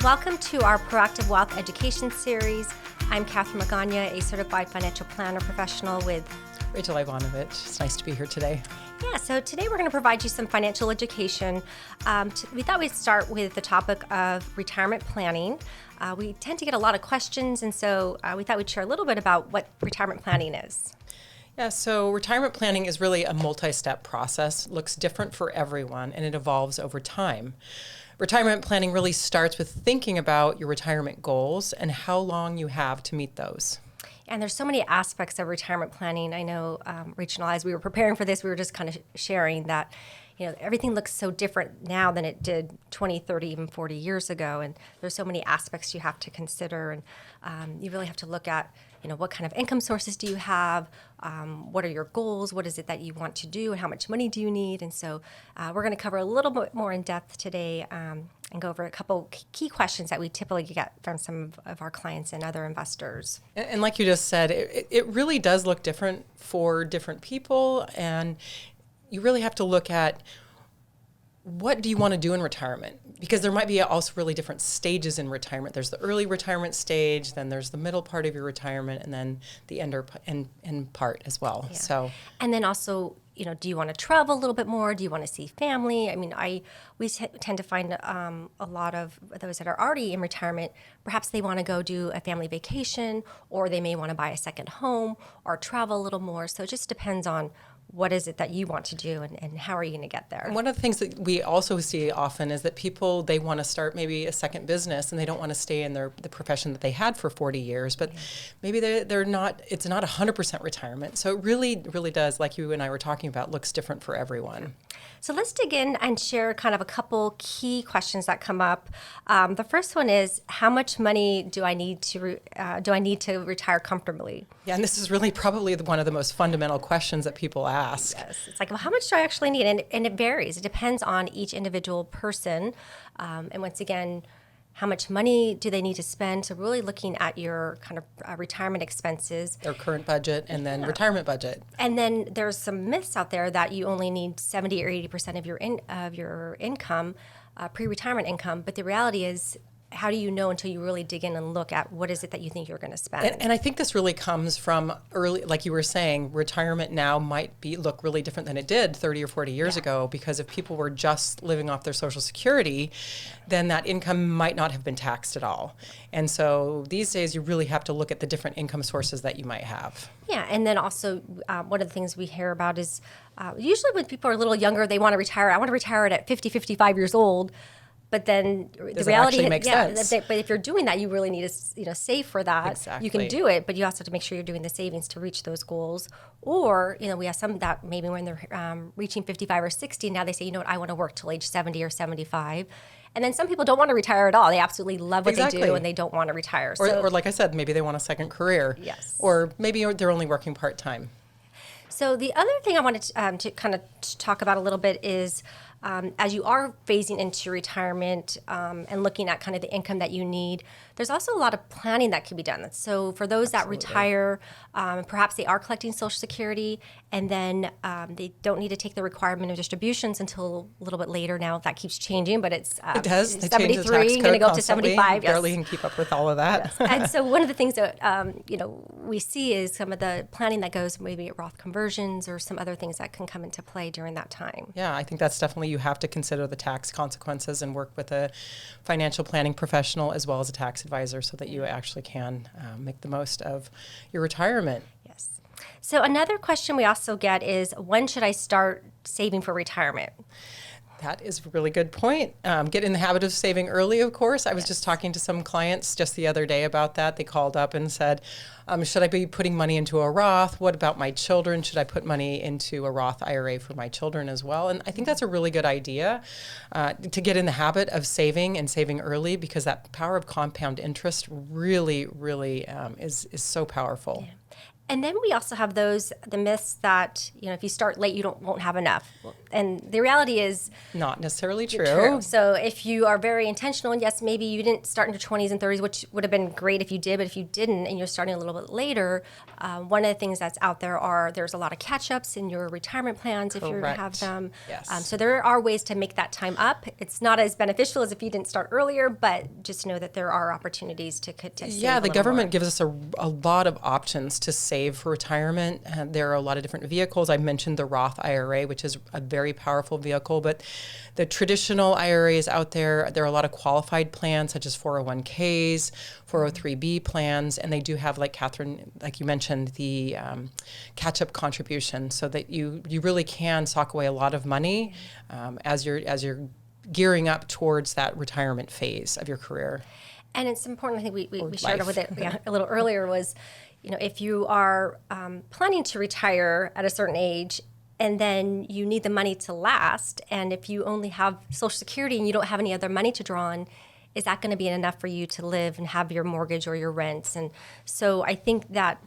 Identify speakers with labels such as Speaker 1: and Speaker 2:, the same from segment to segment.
Speaker 1: Welcome to our Proactive Wealth Education Series. I'm Catherine Magana, a certified financial planner professional with
Speaker 2: Rachel Ivanovich. It's nice to be here today.
Speaker 1: Yeah, so today we're going to provide you some financial education. We thought we'd start with the topic of retirement planning. We tend to get a lot of questions, and so we thought we'd share a little bit about what retirement planning is.
Speaker 2: Yeah, so retirement planning is really a multi-step process, looks different for everyone, and it evolves over time. Retirement planning really starts with thinking about your retirement goals and how long you have to meet those.
Speaker 1: And there's so many aspects of retirement planning. I know, Rachel and I, as we were preparing for this, we were just kind of sharing that, everything looks so different now than it did 20, 30, even 40 years ago. And there's so many aspects you have to consider. And you really have to look at, what kind of income sources do you have? What are your goals? What is it that you want to do? And how much money do you need? And so we're going to cover a little bit more in depth today and go over a couple key questions that we typically get from some of our clients and other investors.
Speaker 2: And like you just said, it really does look different for different people. And you really have to look at what do you want to do in retirement? Because there might be also really different stages in retirement. There's the early retirement stage, then there's the middle part of your retirement, and then the end part as well.
Speaker 1: Yeah.
Speaker 2: So,
Speaker 1: and then also, do you want to travel a little bit more? Do you want to see family? I mean, we tend to find a lot of those that are already in retirement, perhaps they want to go do a family vacation, or they may want to buy a second home or travel a little more. So it just depends on what is it that you want to do and how are you going to get there?
Speaker 2: And one of the things that we also see often is that people, they want to start maybe a second business and they don't want to stay in the profession that they had for 40 years, but maybe they're not, it's not 100% retirement. So it really, really does, like you and I were talking about, looks different for everyone.
Speaker 1: So let's dig in and share kind of a couple key questions that come up. The first one is, how much money do I need to retire comfortably?
Speaker 2: Yeah, and this is really probably one of the most fundamental questions that people ask.
Speaker 1: Yes, it's like, well, how much do I actually need? And it varies. It depends on each individual person. And once again, how much money do they need to spend? So really looking at your kind of retirement expenses.
Speaker 2: Their current budget and then retirement budget.
Speaker 1: And then there's some myths out there that you only need 70 or 80% of your income, pre-retirement income. But the reality is, how do you know until you really dig in and look at what is it that you think you're going to spend?
Speaker 2: And I think this really comes from early, like you were saying, retirement now might look really different than it did 30 or 40 years ago, because if people were just living off their Social Security, then that income might not have been taxed at all. And so these days you really have to look at the different income sources that you might have.
Speaker 1: Yeah, and then also one of the things we hear about is usually when people are a little younger, they want to retire. I want to retire at 50, 55 years old. But then the reality is, but if you're doing that, you really need to save for that.
Speaker 2: Exactly.
Speaker 1: You can do it, but you also have to make sure you're doing the savings to reach those goals. Or we have some that maybe when they're reaching 55 or 60, now they say, I want to work till age 70 or 75. And then some people don't want to retire at all. They absolutely love what they do, and they don't want to retire.
Speaker 2: Or like I said, maybe they want a second career.
Speaker 1: Yes.
Speaker 2: Or maybe they're only working part-time.
Speaker 1: So the other thing I wanted to kind of talk about a little bit is, as you are phasing into retirement and looking at kind of the income that you need, there's also a lot of planning that can be done. So for those that retire, perhaps they are collecting Social Security, and then they don't need to take the requirement of distributions until a little bit later. Now that keeps changing, but it's
Speaker 2: it does. They
Speaker 1: 73, going to go up to 75.
Speaker 2: Barely can keep up with all of that.
Speaker 1: Yes. And so one of the things that we see is some of the planning that goes maybe at Roth conversions or some other things that can come into play during that time.
Speaker 2: Yeah, I think that's definitely, you have to consider the tax consequences and work with a financial planning professional as well as a tax advisor so that you actually can make the most of your retirement.
Speaker 1: Yes. So another question we also get is, when should I start saving for retirement?
Speaker 2: That is a really good point. Get in the habit of saving early, of course. I was just talking to some clients just the other day about that. They called up and said, should I be putting money into a Roth? What about my children? Should I put money into a Roth IRA for my children as well? And I think that's a really good idea to get in the habit of saving and saving early, because that power of compound interest really, really is so powerful.
Speaker 1: Yeah. And then we also have the myths that, if you start late, you won't have enough. And the reality is
Speaker 2: not necessarily true.
Speaker 1: So if you are very intentional, and yes, maybe you didn't start in your 20s and 30s, which would have been great if you did, but if you didn't and you're starting a little bit later, one of the things that's out there's a lot of catch-ups in your retirement plans if you have them.
Speaker 2: Yes.
Speaker 1: So there are ways to make that time up. It's not as beneficial as if you didn't start earlier, but just know that there are opportunities to save
Speaker 2: Yeah, the government
Speaker 1: more.
Speaker 2: gives us a lot of options to save for retirement. There are a lot of different vehicles. I mentioned the Roth IRA, which is a very powerful vehicle, but the traditional IRAs out there are a lot of qualified plans such as 401ks, 403b plans, and they do have, like Catherine, like you mentioned, the catch-up contribution, so that you really can sock away a lot of money as you're gearing up towards that retirement phase of your career.
Speaker 1: And it's important, I think we shared with it a little earlier, was, if you are planning to retire at a certain age and then you need the money to last, and if you only have Social Security and you don't have any other money to draw on, is that going to be enough for you to live and have your mortgage or your rents? And so I think that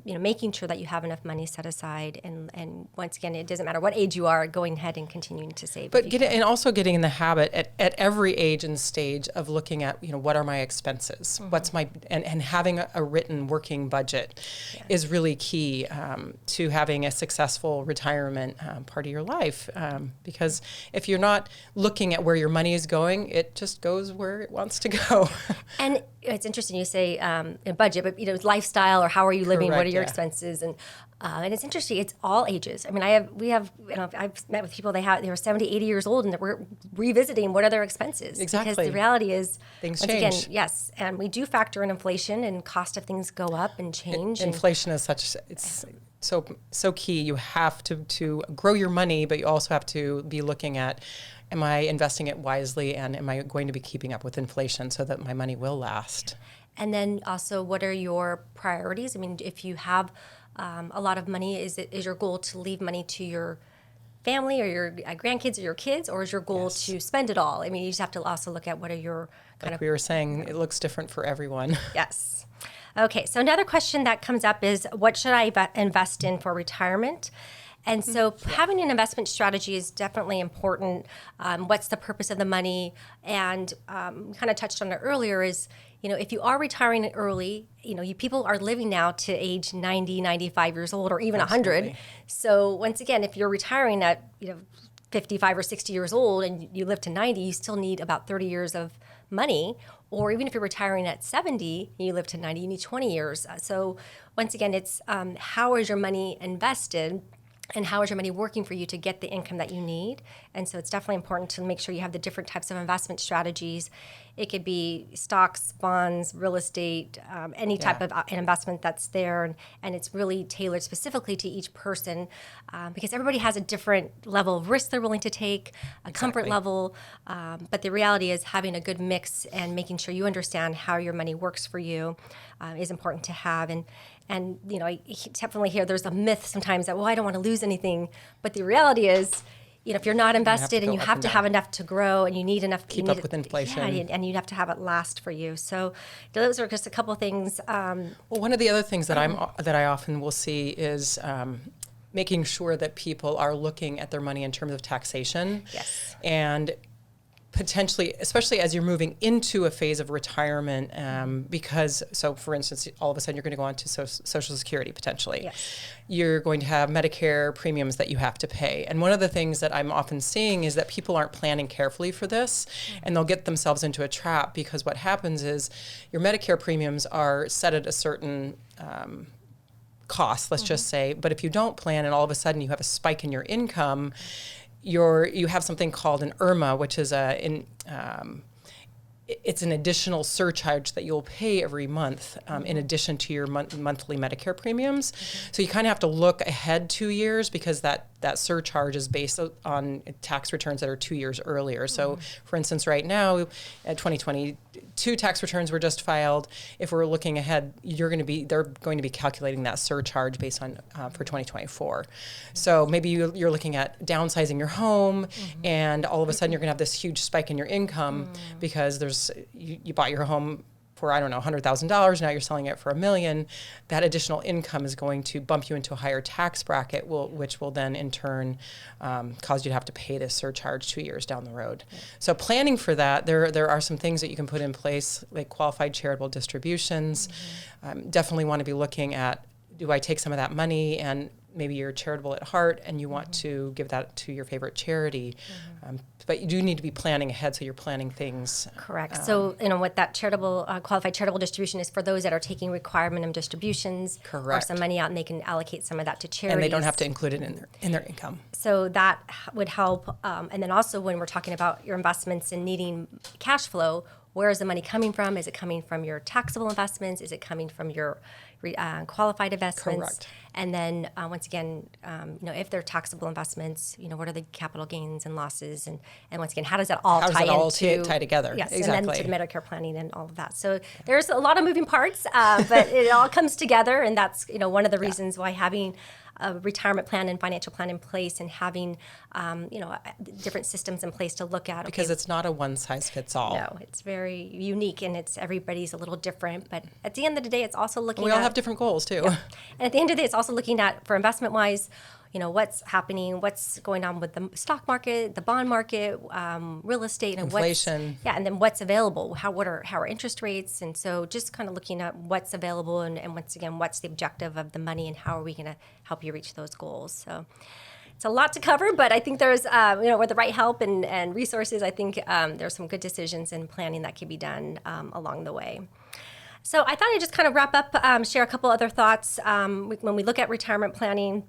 Speaker 1: making sure that you have enough money set aside, and once again, it doesn't matter what age you are, going ahead and continuing to save.
Speaker 2: But also getting in the habit at every age and stage of looking at what are my expenses, what's my and having a written working budget is really key to having a successful retirement part of your life. Because if you're not looking at where your money is going, it just goes where it wants to go.
Speaker 1: And it's interesting you say a budget, but lifestyle, or how are you living?
Speaker 2: Correct,
Speaker 1: what are your expenses? And it's interesting. It's all ages. I mean, I've met with people. They were 70, 80 years old, and we're revisiting what are their expenses.
Speaker 2: Exactly.
Speaker 1: Because the reality is,
Speaker 2: things
Speaker 1: once
Speaker 2: change.
Speaker 1: again, yes, and we do factor in inflation, and cost of things go up and change.
Speaker 2: Inflation is it's so key. You have to grow your money, but you also have to be looking at, am I investing it wisely, and am I going to be keeping up with inflation so that my money will last?
Speaker 1: And then also, what are your priorities? I mean, if you have a lot of money, is your goal to leave money to your family or your grandkids or your kids, or is your goal to spend it all? I mean, you just have to also look at what are your
Speaker 2: like we were saying, it looks different for everyone.
Speaker 1: Yes. Okay, so another question that comes up is, what should I invest in for retirement? And so having an investment strategy is definitely important. What's the purpose of the money? And we kind of touched on it earlier is, if you are retiring early, people are living now to age 90, 95 years old, or even 100. So once again, if you're retiring at, 55 or 60 years old and you live to 90, you still need about 30 years of money. Or even if you're retiring at 70 and you live to 90, you need 20 years. So once again, it's how is your money invested? And how is your money working for you to get the income that you need? And so it's definitely important to make sure you have the different types of investment strategies. It could be stocks, bonds, real estate, any type of investment that's there. And it's really tailored specifically to each person because everybody has a different level of risk they're willing to take, a comfort level. But the reality is having a good mix and making sure you understand how your money works for you is important to have. And I definitely hear there's a myth sometimes that, I don't want to lose anything. But the reality is, if you're not invested and you have to have enough to grow, and you need enough
Speaker 2: keep up with inflation,
Speaker 1: and you have to have it last for you. So those are just a couple things.
Speaker 2: Well, one of the other things that I often will see is making sure that people are looking at their money in terms of taxation.
Speaker 1: Yes.
Speaker 2: And potentially, especially as you're moving into a phase of retirement, so for instance, all of a sudden you're going to go on to Social Security potentially.
Speaker 1: Yes.
Speaker 2: You're going to have Medicare premiums that you have to pay. And one of the things that I'm often seeing is that people aren't planning carefully for this, and they'll get themselves into a trap, because what happens is your Medicare premiums are set at a certain cost, let's just say, but if you don't plan and all of a sudden you have a spike in your income, you have something called an IRMA, which is it's an additional surcharge that you'll pay every month in addition to your monthly Medicare premiums. So you kind of have to look ahead 2 years, because that surcharge is based on tax returns that are 2 years earlier. So for instance, right now, 2022 tax returns were just filed. If we're looking ahead, they're going to be calculating that surcharge based on for 2024. So maybe you're looking at downsizing your home, and all of a sudden you're going to have this huge spike in your income because you bought your home for, I don't know, $100,000, now you're selling it for $1 million, that additional income is going to bump you into a higher tax bracket, which will then in turn cause you to have to pay this surcharge 2 years down the road. Yeah. So planning for that, there are some things that you can put in place, like qualified charitable distributions. Definitely want to be looking at, do I take some of that money, and maybe you're charitable at heart and you want to give that to your favorite charity. But you do need to be planning ahead, so you're planning things.
Speaker 1: Correct. So, what that charitable, qualified charitable distribution is for those that are taking required minimum distributions.
Speaker 2: Correct.
Speaker 1: Or some money out, and they can allocate some of that to charities.
Speaker 2: And they don't have to include it in their income.
Speaker 1: So that would help. And then also when we're talking about your investments and needing cash flow, where is the money coming from? Is it coming from your taxable investments? Is it coming from your qualified investments?
Speaker 2: Correct.
Speaker 1: And then once again, if they're taxable investments, what are the capital gains and losses? And once again, how does that all
Speaker 2: tie together?
Speaker 1: Yes,
Speaker 2: exactly.
Speaker 1: And then to the Medicare planning and all of that. So there's a lot of moving parts, but it all comes together. And that's, one of the reasons why having a retirement plan and financial plan in place and having, different systems in place to look at.
Speaker 2: Because it's not a one-size-fits-all.
Speaker 1: No, it's very unique, and everybody's a little different. But at the end of the day, it's also looking at...
Speaker 2: We all have different goals, too.
Speaker 1: Yeah. And at the end of the day, it's also looking at, for investment-wise, what's happening, what's going on with the stock market, the bond market, real estate, and
Speaker 2: inflation.
Speaker 1: And then what's available, how are interest rates, and so just kind of looking at what's available, and once again, what's the objective of the money, and how are we going to help you reach those goals. So it's a lot to cover, but I think there's, with the right help and resources, I think there's some good decisions and planning that can be done along the way. So I thought I'd just kind of wrap up, share a couple other thoughts when we look at retirement planning.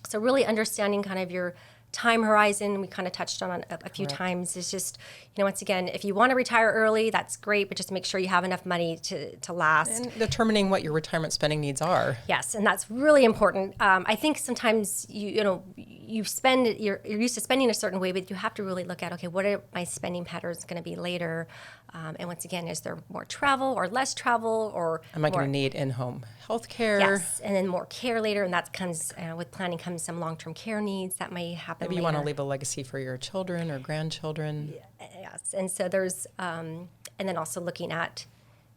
Speaker 1: So really understanding kind of your time horizon, we kind of touched on a few times, is just, once again, if you want to retire early, that's great, but just make sure you have enough money to last.
Speaker 2: And determining what your retirement spending needs are.
Speaker 1: Yes, and that's really important. I think sometimes you're used to spending a certain way, but you have to really look at, okay, what are my spending patterns going to be later? And once again, is there more travel or less travel, or
Speaker 2: am I going to need in-home health care?
Speaker 1: Yes, and then more care later, and that comes with planning comes some long-term care needs that may happen
Speaker 2: Maybe
Speaker 1: later.
Speaker 2: you want to leave a legacy for your children or grandchildren.
Speaker 1: Yes, and so there's, and then also looking at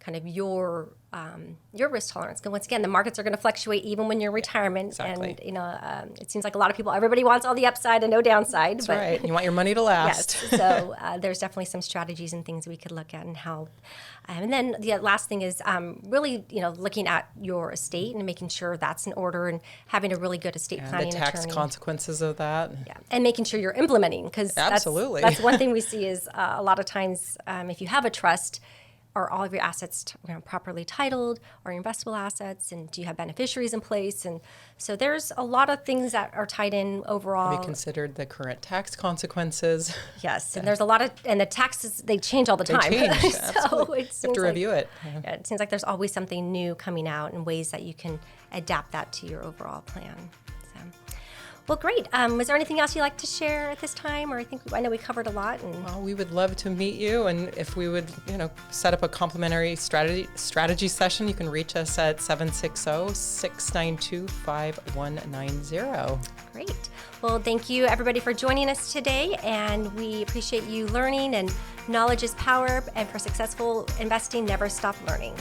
Speaker 1: kind of your risk tolerance. Because once again, the markets are going to fluctuate even when you're in retirement.
Speaker 2: Exactly.
Speaker 1: And, it seems like a lot of people, everybody wants all the upside and no downside.
Speaker 2: That's right. You want your money to last.
Speaker 1: Yes. So there's definitely some strategies and things we could look at and help. And then the last thing is really, looking at your estate and making sure that's in order and having a really good estate planning
Speaker 2: the tax
Speaker 1: attorney.
Speaker 2: consequences of that.
Speaker 1: Yeah, and making sure you're implementing, because
Speaker 2: absolutely,
Speaker 1: that's one thing we see is a lot of times if you have a trust, are all of your assets properly titled, or your investable assets, and do you have beneficiaries in place? And so there's a lot of things that are tied in overall.
Speaker 2: Have you considered the current tax consequences?
Speaker 1: Yes, and there's a lot of, and the taxes, they change all the time.
Speaker 2: They change,
Speaker 1: so
Speaker 2: absolutely. You have to review it.
Speaker 1: Yeah, it seems like there's always something new coming out and ways that you can adapt that to your overall plan. Well, great. Was there anything else you'd like to share at this time? Or I know we covered a lot.
Speaker 2: Well, we would love to meet you, and if we would, set up a complimentary strategy session, you can reach us at 760-692-5190.
Speaker 1: Great. Well, thank you everybody for joining us today, and we appreciate you learning. And knowledge is power, and for successful investing, never stop learning.